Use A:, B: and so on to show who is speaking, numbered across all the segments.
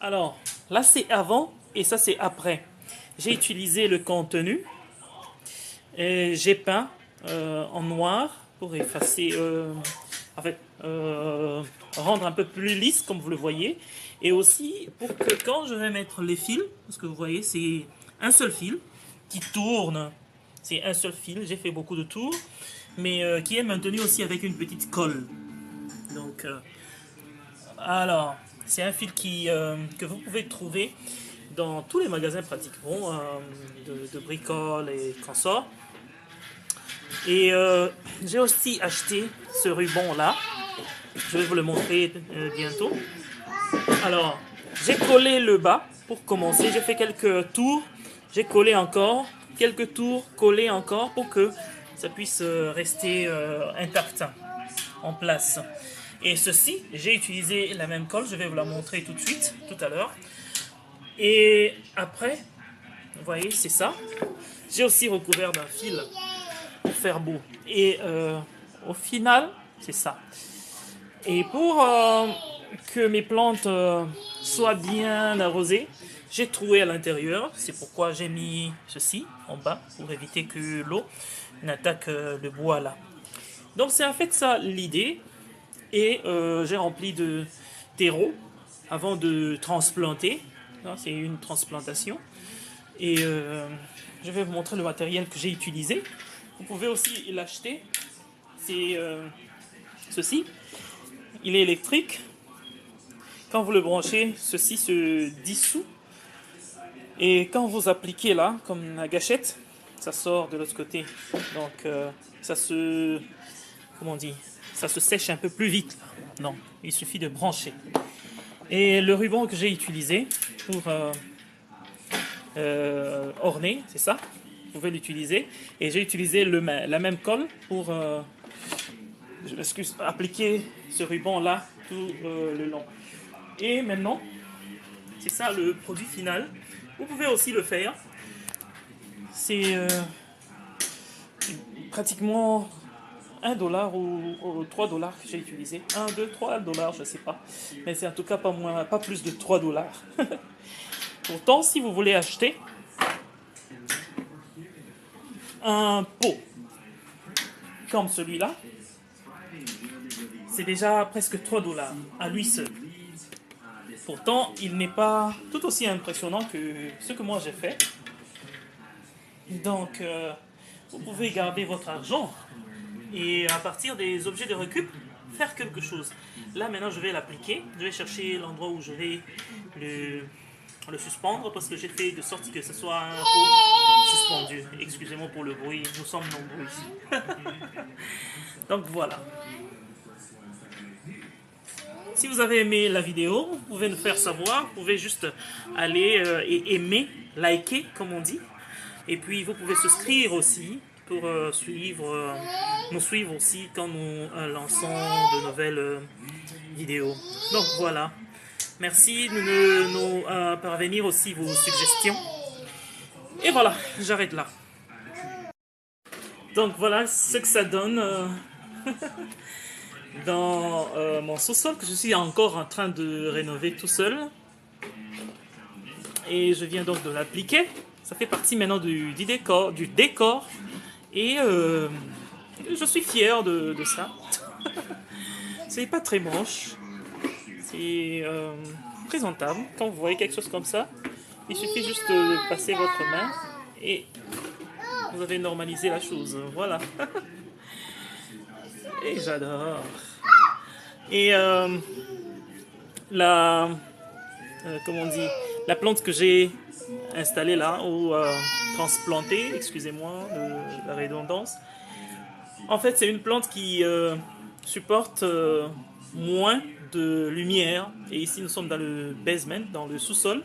A: Alors, là c'est avant et ça c'est après. J'ai utilisé le contenu et j'ai peint en noir pour effacer, en fait, rendre un peu plus lisse comme vous le voyez. Et aussi pour que quand je vais mettre les fils, parce que vous voyez c'est un seul fil qui tourne, c'est un seul fil, j'ai fait beaucoup de tours, mais qui est maintenu aussi avec une petite colle. Donc, alors, c'est un fil que vous pouvez trouver dans tous les magasins pratiquement de bricoles et consorts. Et j'ai aussi acheté ce ruban là. Je vais vous le montrer bientôt. Alors, j'ai collé le bas pour commencer. J'ai fait quelques tours. J'ai collé encore. Quelques tours collés encore pour que ça puisse rester intact en place. Et ceci, j'ai utilisé la même colle. Je vais vous la montrer tout de suite, tout à l'heure. Et après, vous voyez, c'est ça. J'ai aussi recouvert d'un fil pour faire beau. Et au final, c'est ça. Et pour que mes plantes soient bien arrosées, j'ai troué à l'intérieur. C'est pourquoi j'ai mis ceci en bas pour éviter que l'eau n'attaque le bois là. Donc c'est en fait ça l'idée. Et j'ai rempli de terreau avant de transplanter. C'est une transplantation. Et je vais vous montrer le matériel que j'ai utilisé. Vous pouvez aussi l'acheter. C'est ceci. Il est électrique. Quand vous le branchez, ceci se dissout. Et quand vous appliquez là, comme la gâchette, ça sort de l'autre côté. Donc ça se... Comment on dit? Ça se sèche un peu plus vite. Non, il suffit de brancher. Et le ruban que j'ai utilisé pour orner, c'est ça. Vous pouvez l'utiliser. Et j'ai utilisé la même colle pour je m'excuse, appliquer ce ruban là tout le long. Et maintenant, c'est ça le produit final. Vous pouvez aussi le faire. C'est pratiquement 1 $ ou 3 $ que j'ai utilisé. 1, 2, 3 $, je sais pas. Mais c'est en tout cas pas moins, pas plus de 3 $. Pourtant, si vous voulez acheter un pot comme celui-là, c'est déjà presque 3 $ à lui seul. Pourtant, il n'est pas tout aussi impressionnant que ce que moi j'ai fait. Donc, vous pouvez garder votre argent et à partir des objets de récup, faire quelque chose. Là, maintenant, je vais l'appliquer. Je vais chercher l'endroit où je vais le suspendre parce que j'ai fait de sorte que ce soit un pot suspendu. Excusez-moi pour le bruit, nous sommes nombreux ici. Donc voilà. Si vous avez aimé la vidéo, vous pouvez nous faire savoir. Vous pouvez juste aller et aimer, liker, comme on dit. Et puis vous pouvez souscrire aussi pour nous suivre aussi quand nous lançons de nouvelles vidéos. Donc voilà. Merci de nous parvenir aussi vos suggestions. Et voilà, j'arrête là. Donc voilà ce que ça donne dans mon sous-sol que je suis encore en train de rénover tout seul. Et je viens donc de l'appliquer. Ça fait partie maintenant du décor. Et je suis fier de ça. C'est pas très moche. C'est présentable. Quand vous voyez quelque chose comme ça, il suffit juste de passer votre main et vous avez normalisé la chose. Voilà. Et j'adore. Et la comment on dit, la plante que j'ai installée là ou transplantée, excusez-moi de la redondance. En fait, c'est une plante qui supporte moins de lumière. Et ici, nous sommes dans le basement, dans le sous-sol.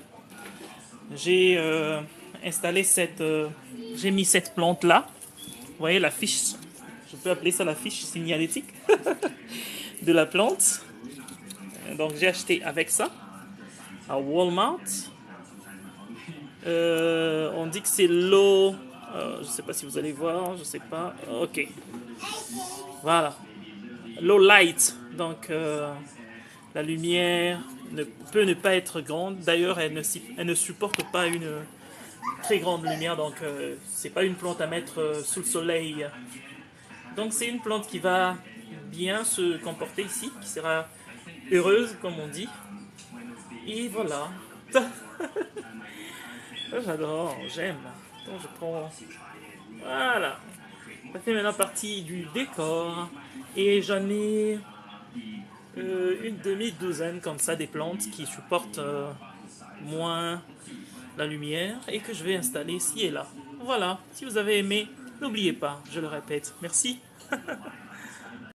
A: J'ai installé j'ai mis cette plante là. Vous voyez la fiche, je peux appeler ça la fiche signalétique de la plante. Donc j'ai acheté avec ça à Walmart. On dit que c'est l'eau. Je sais pas si vous allez voir, je sais pas. Ok. Voilà. Low light. Donc La lumière peut ne pas être grande. D'ailleurs, elle ne supporte pas une très grande lumière, donc c'est pas une plante à mettre sous le soleil. Donc c'est une plante qui va bien se comporter ici, qui sera heureuse, comme on dit. Et voilà. J'adore, j'aime. Donc je prends. Voilà. Ça fait maintenant partie du décor. Et j'en ai une demi-douzaine comme ça des plantes qui supportent moins la lumière et que je vais installer ici et là. Voilà. Si vous avez aimé, n'oubliez pas, je le répète. Merci.